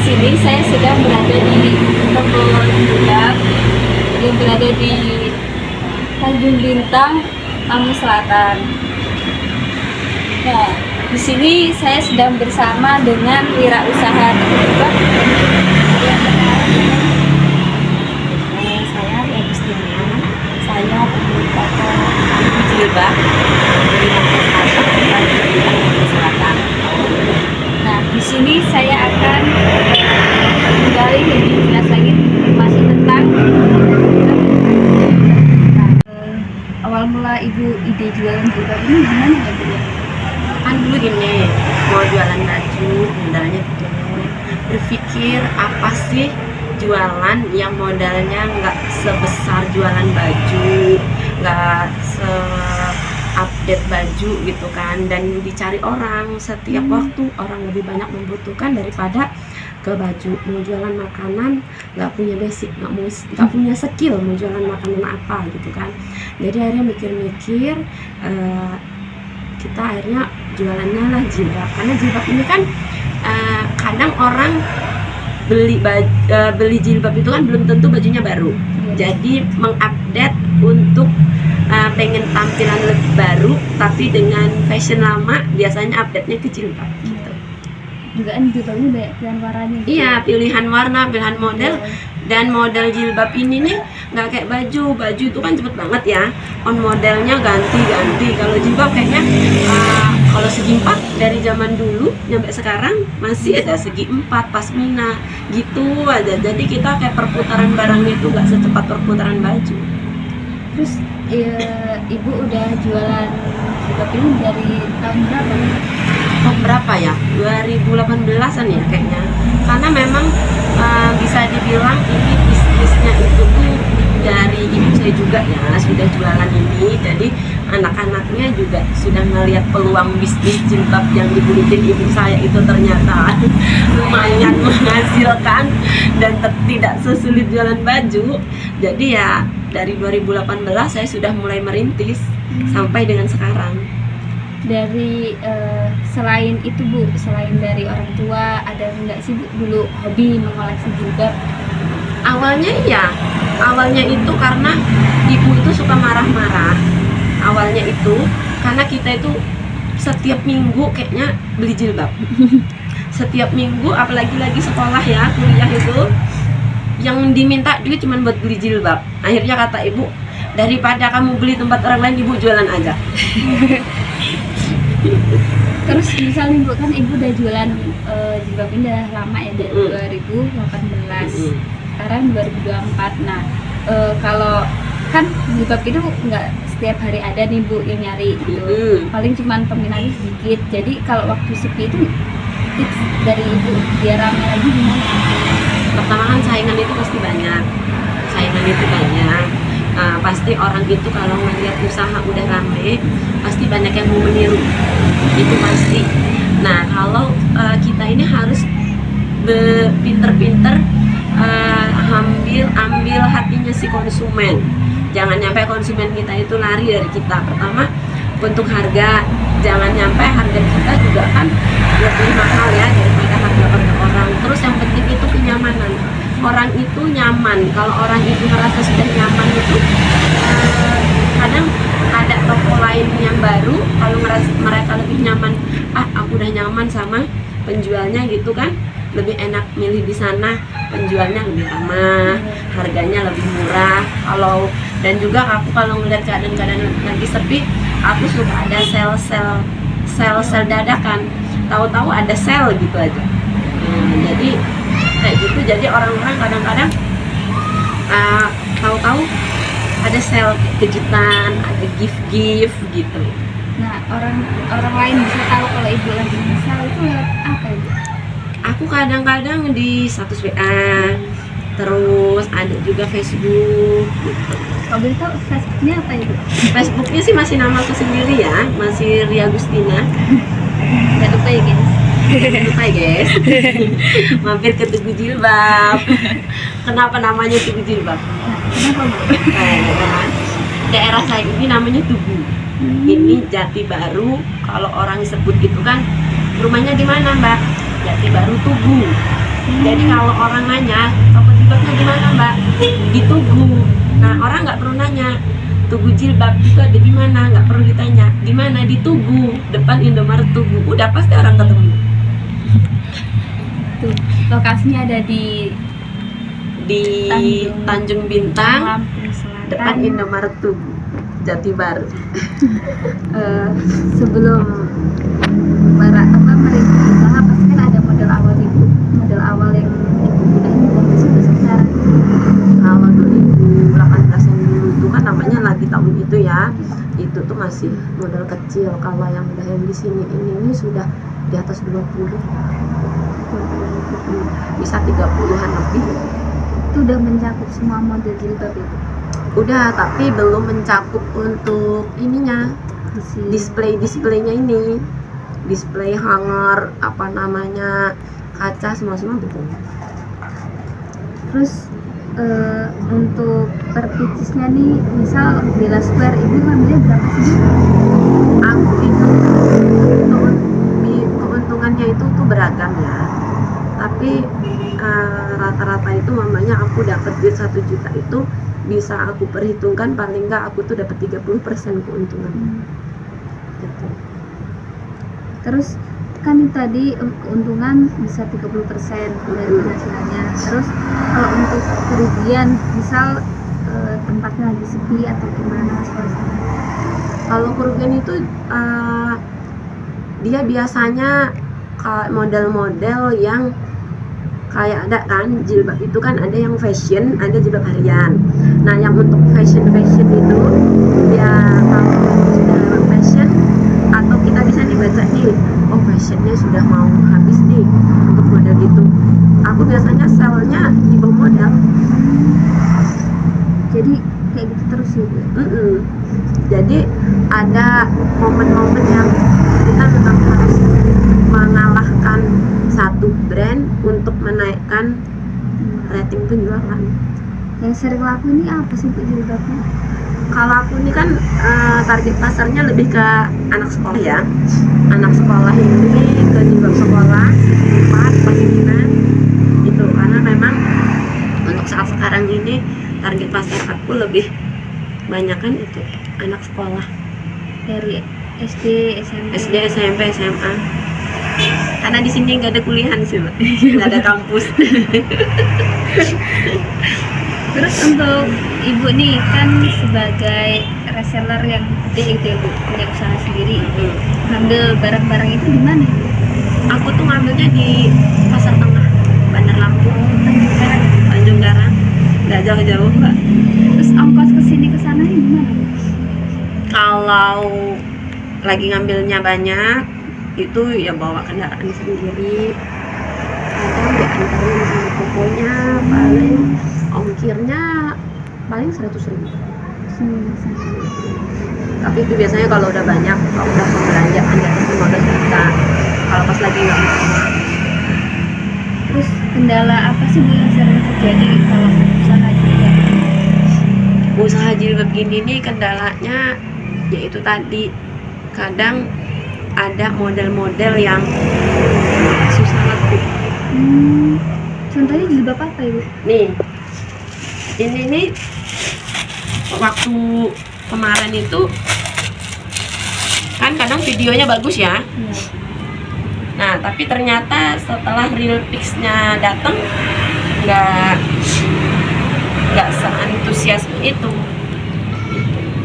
sini saya sedang berada di toko jilbab yang berada di Tanjung Bintang, Lampung Selatan. Nah, di sini saya sedang bersama dengan wirausaha toko jilbab. Saya Agustina, saya pemilik toko jilbab di Lampung Selatan. Nah, di sini saya akan menggali lebih jelas lagi informasi tentang awal mula ibu ide jualan jilbab ini gimana ya Bu? Kan dulu gini, mau jualan baju, modalnya gitu. Berpikir apa sih jualan yang modalnya nggak sebesar jualan baju, nggak update baju gitu kan, dan dicari orang setiap waktu, orang lebih banyak membutuhkan daripada ke baju. Mau jualan makanan nggak punya basic, nggak punya skill mau jualan makanan apa gitu kan. Jadi akhirnya mikir-mikir, kita akhirnya jualannya lah jilbab, karena jilbab ini kan kadang orang beli jilbab itu kan belum tentu bajunya baru. Jadi mengupdate untuk pengen tampilan lebih baru tapi dengan fashion lama, biasanya update-nya ke jilbab gitu. Juga kan jilbabnya banyak pilihan warnanya gitu. Iya, pilihan warna, pilihan model. Dan model jilbab ini nih nggak kayak baju itu kan cepet banget ya, on modelnya ganti. Kalau jilbab kayaknya kalau segi 4 dari zaman dulu sampai sekarang masih ada segi 4 pasmina gitu aja. Jadi kita kayak perputaran barangnya itu nggak secepat perputaran baju. Terus ibu udah jualan jilbab ini dari tahun berapa? Berapa ya? 2018an ya kayaknya. Karena memang bisa dibilang ini bisnisnya itu tuh dari ibu saya juga ya, sudah jualan ini. Jadi anak-anaknya juga sudah melihat peluang bisnis jilbab yang digelutin ibu saya itu ternyata lumayan menghasilkan dan tidak sesulit jualan baju. Jadi ya dari 2018 saya sudah mulai merintis sampai dengan sekarang. Dari selain itu Bu, selain dari orang tua, ada nggak sih Bu dulu hobi mengoleksi jilbab? Awalnya itu karena ibu itu suka marah-marah. Awalnya itu karena kita itu setiap minggu kayaknya beli jilbab. Setiap minggu, apalagi lagi sekolah ya, kuliah itu yang diminta duit cuma buat beli jilbab. Akhirnya kata ibu, daripada kamu beli tempat orang lain, ibu jualan aja. Terus misalnya Bu, kan ibu udah jualan jilbab ini udah lama ya, dari 2018. Sekarang 2024. Nah, kalau kan jilbab itu nggak setiap hari ada nih Bu yang nyari gitu. Paling cuman peminatnya sedikit. Jadi kalau waktu sepi itu tips dari ibu biar rame lagi gimana? Pertama kan saingan itu pasti banyak. Pasti orang itu kalau melihat usaha udah rame, pasti banyak yang mau meniru. Itu pasti. Nah, kalau kita ini harus pinter-pinter ambil hatinya si konsumen. Jangan nyampe konsumen kita itu lari dari kita. Pertama, untuk harga, jangan nyampe harga kita juga kan lebih mahal ya daripada harga orang. Terus yang penting itu kenyamanan. Orang itu nyaman. Kalau orang itu merasa sudah nyaman itu, kadang ada toko lain yang baru, kalau mereka lebih nyaman, aku udah nyaman sama penjualnya gitu kan, lebih enak milih di sana, penjualnya lebih ramah, harganya lebih murah. Dan juga aku kalau ngeliat keadaan lagi sepi, aku suka ada sel dadakan, tahu-tahu ada sel gitu aja. Jadi kayak gitu, jadi orang-orang kadang-kadang tahu-tahu ada sel kejutan, ada gift gitu. Nah, orang lain bisa tahu kalau ibu lagi misal itu lewat apa ibu? Aku kadang-kadang di status WA, terus ada juga Facebook gitu. Kalau boleh tahu Facebooknya apa ibu? Facebooknya sih masih nama aku sendiri ya, masih Ria Agustina. Jangan lupa ya guys. Lupa ya guys. Mampir ke Tugu Jilbab. Kenapa namanya Tugu Jilbab? Kenapa Bu? Daerah saya ini namanya Tugu. Ini Jati Baru. Kalau orang sebut itu kan rumahnya di mana Mbak? Jati Baru Tugu. Jadi kalau orang nanya toko jilbabnya di mana mbak, di Tugu. Nah orang nggak perlu nanya Tugu jilbab itu ada di mana, nggak perlu ditanya di mana, di Tugu, depan Indomaret Tugu, udah pasti orang ketemu. Tuh, lokasinya ada di Tanjung Bintang, Lampung Selatan. depan Indomaret Tugu, Jati Baru. Sebelum merintis usaha pasti kan ada modal awal yang ibu gunain sampai sudah sekarang. Kalau 2018 yang dulu itu kan namanya lagi tahun itu ya, itu tuh masih modal kecil. Kalau yang udah yang di sini ini sudah di atas 20, bisa 30-an lebih. Itu udah mencakup semua model jilbab itu. Udah, tapi belum mencakup untuk ininya, displaynya ini, display hanger, apa namanya, kaca, semua belum. Terus untuk per piecesnya nih, misal Bella Square ibu ngambilnya berapa sih? Aku itu keuntungannya itu tuh beragam ya, tapi rata-rata itu mamanya aku dapat duit 1 juta itu bisa aku perhitungkan paling nggak aku tuh dapat 30% keuntungan. Gitu. Terus kan tadi keuntungan bisa 30% dari penghasilannya. Terus kalau untuk kerugian, misal tempatnya lagi sepi atau gimana suasana? Kalau kerugian itu dia biasanya model-model yang kayak ada kan jilbab itu kan ada yang fashion, ada jilbab harian. Nah yang untuk fashion itu ya kalau sudah lewat fashion atau kita bisa dibaca nih, oh fashionnya sudah mau habis nih untuk model itu, aku biasanya sellnya di bawah modal. Jadi kayak gitu terus ya Bu? Jadi ada momen-momen yang kita memang harus mengalahkan satu brand untuk menaikkan rating penjualan. Yang sering laku ini apa sih Bu jilbabnya? Kalau aku ini kan target pasarnya lebih ke anak sekolah ya. Anak sekolah ini ke jilbab sekolah, 4, 5 itu, karena memang untuk saat sekarang ini target pasar aku lebih banyak kan itu anak sekolah Dari SD, SMP, SMA. Karena di sini nggak ada kuliahan sih, Mbak. Nggak ada kampus. Terus untuk ibu nih kan sebagai reseller yang gede gitu ya Bu, punya usaha sendiri, ngambil barang-barang itu di mana Ibu? Aku tuh ngambilnya di Pasar Tengah, Bandar Lampung, Tanjung Karang, nggak jauh-jauh Mbak. Terus ongkos kesini kesana gimana Bu? Kalau lagi ngambilnya banyak, itu ya bawa kendaraan sendiri. Kadang diantarin sama tokonya, paling ongkirnya paling 100.000. Tapi itu biasanya kalau udah banyak, kalau udah pembelanjaan di atas 15 juta. Kalau pas lagi nggak bisa. Terus kendala apa sih Bu yang sering terjadi kalau usaha jilbab? Usaha jilbab gini nih kendalanya yaitu tadi, kadang ada model-model yang susah laku. Contohnya jilbab apa Ibu? Nih, ini nih waktu kemarin itu kan kadang videonya bagus ya. Iya. Nah tapi ternyata setelah real pics-nya datang nggak seantusias itu.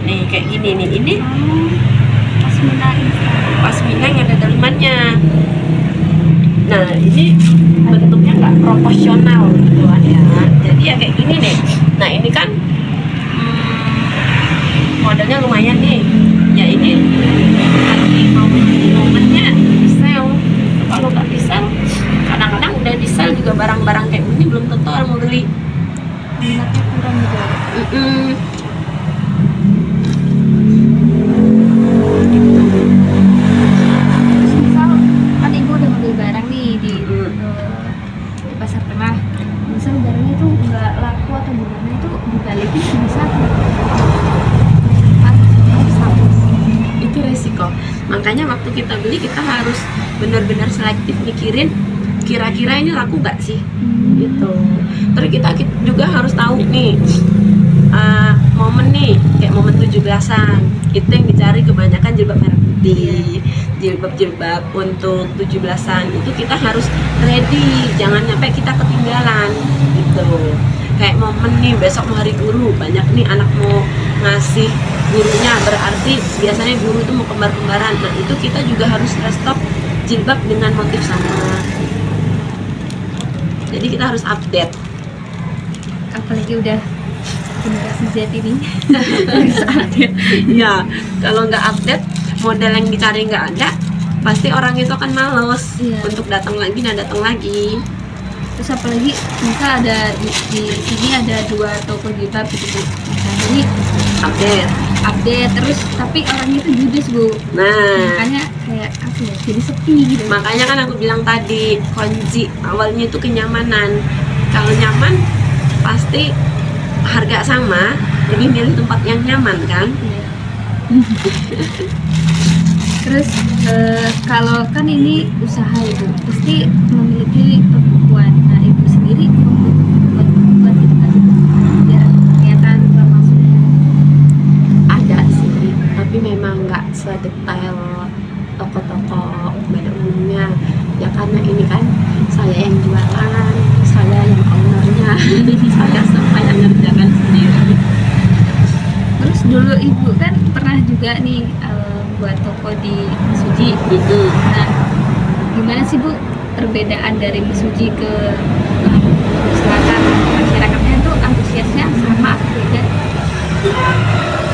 Nih kayak gini nih, ini pasmina yang ada dalemannya. Nah ini bentuknya nggak proporsional gitu kan ya. Jadi ya kayak gini nih. Nah ini kan modelnya lumayan nih. Ya ini lagi mau momennya di sale. Kalau nggak di sale, kadang-kadang udah di sale juga barang-barang kayak gini belum tentu orang mau beli. Minatnya kurang gitu. Terus misal kan Ibu udah ngambil barang nih di Pasar Tengah, misal barangnya itu nggak laku atau gimana, itu dibalikin bisa Itu resiko. Makanya waktu kita beli kita harus benar-benar selektif mikirin kira-kira ini laku nggak sih gitu. Terus kita juga harus tahu nih momen nih kayak momen 17-an itu yang dicari kebanyakan jilbab merah putih, jilbab untuk 17-an itu kita harus ready, jangan sampai kita ketinggalan gitu. Kayak momen nih besok mau hari guru, banyak nih anak mau ngasih gurunya, berarti biasanya guru itu mau kembar-kembaran. Nah itu kita juga harus restock jilbab dengan motif sama. Jadi kita harus update. Apalagi udah generasi Z ini harus update. Ya, kalau nggak update, model yang dicari nggak ada, pasti orang itu akan males untuk datang lagi dan datang lagi. Terus apalagi misal ada di sini ada 2 toko jilbab gitu Bu. Nah, jadi update terus tapi orangnya itu judes Bu. Nah, makanya kayak apa ya, jadi sepi gitu. Makanya kan aku bilang tadi, kunci awalnya itu kenyamanan. Kalau nyaman pasti harga sama, lebih milih tempat yang nyaman kan. Terus kalau kan ini usaha itu pasti memiliki pembukuan. Nah ibu sendiri membuat pembukuan gitu kan biar kelihatan maksudnya. Ada sih, tapi memang nggak sedetail toko-toko pada umumnya ya, karena ini kan saya yang jualan, saya yang ownernya saya semua yang ngerjakan sendiri. Terus dulu ibu kan pernah juga nih buat toko di Mesuji. Nah gimana sih Bu perbedaan dari Mesuji ke Selatan? Masyarakatnya tuh antusiasnya sama atau beda?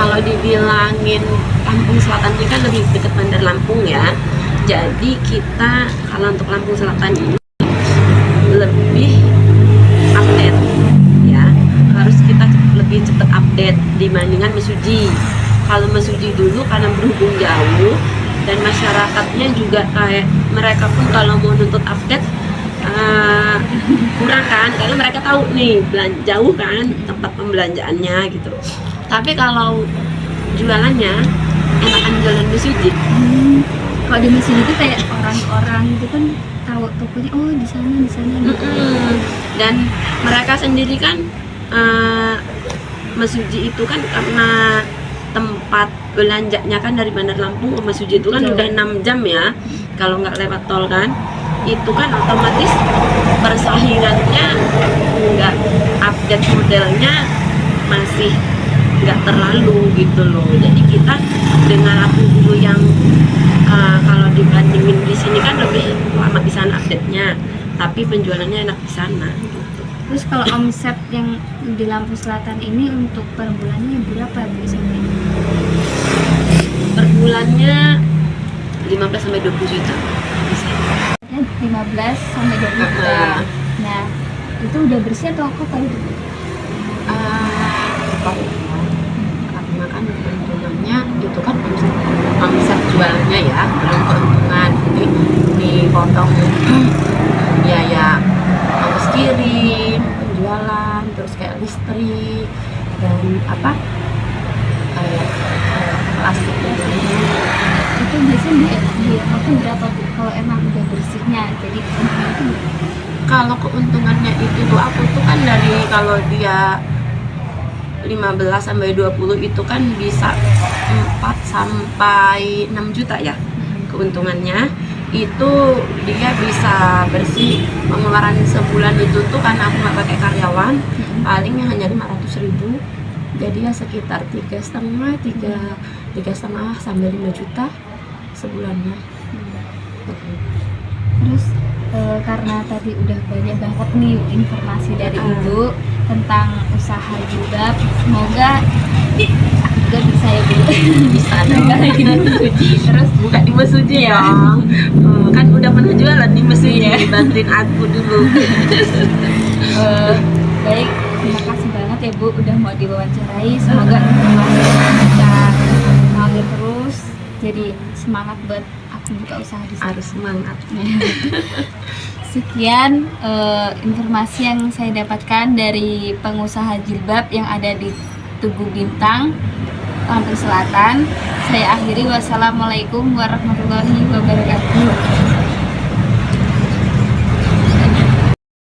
Kalau dibilangin Lampung Selatan ini kan lebih dekat Bandar Lampung ya. Jadi kita kalau untuk Lampung Selatan ini lebih update ya. Harus kita lebih cepat update dibandingkan Mesuji. Kalau Mesuji dulu karena berhubung jauh dan masyarakatnya juga kayak mereka pun kalau mau nuntut update kurang kan, karena mereka tahu nih jauh kan tempat pembelanjaannya gitu. Tapi kalau jualannya enakan jualan Mesuji. Kalau di Mesuji itu kayak orang-orang itu kan tahu tokonya, oh di sana gitu. Dan mereka sendiri kan Mesuji itu kan karena tempat belanjanya kan dari Bandar Lampung ke Mesuji itu kan udah 6 jam ya, kalau nggak lewat tol kan. Itu kan otomatis persaingannya nggak update modelnya masih nggak terlalu gitu loh. Jadi kita dengan aku dulu yang kalau dibandingin di sini kan lebih lama di sana update-nya, tapi penjualannya enak di sana. Terus kalau omset yang di Lampung Selatan ini untuk per bulannya berapa biasanya? Per bulannya 15 sampai 20 juta. 15 sampai 20 juta. Nah, itu udah bersih atau apa itu? Karena kan keuntungannya itu kan omset jualannya ya, belum keuntungan. Jadi dipotong biaya ongkos kirim, penjualan, terus kayak listrik dan apa kayak plastik itu biasanya dia makan berapa Bu? Kalau emang udah bersihnya jadi keuntungan itu kalau keuntungannya itu tuh aku tuh kan dari kalau dia 15 sampai 20 itu kan bisa 4 sampai 6 juta ya keuntungannya. Itu dia bisa bersih pengeluaran sebulan itu tuh karena aku nggak pakai karyawan palingnya hanya 500.000, jadi ya sekitar 3,5 sampai 5 juta sebulannya. Terus karena tadi udah banyak banget nih informasi dari Ibu tentang usaha jilbab, semoga aku juga bisa ya Bu. Bisa dong lagi di Mesuji, terus buka di Mesuji ya. Kan udah pernah jualan di Mesuji, bantuin aku dulu. Baik, terima kasih banget ya Bu udah mau diwawancarai. Semoga informasi bisa ngalir terus, jadi semangat buat aku buka usaha di sini. Harus semangat. Sekian informasi yang saya dapatkan dari pengusaha jilbab yang ada di Tugu Bintang, Lampung Selatan. Saya akhiri, wassalamualaikum warahmatullahi wabarakatuh.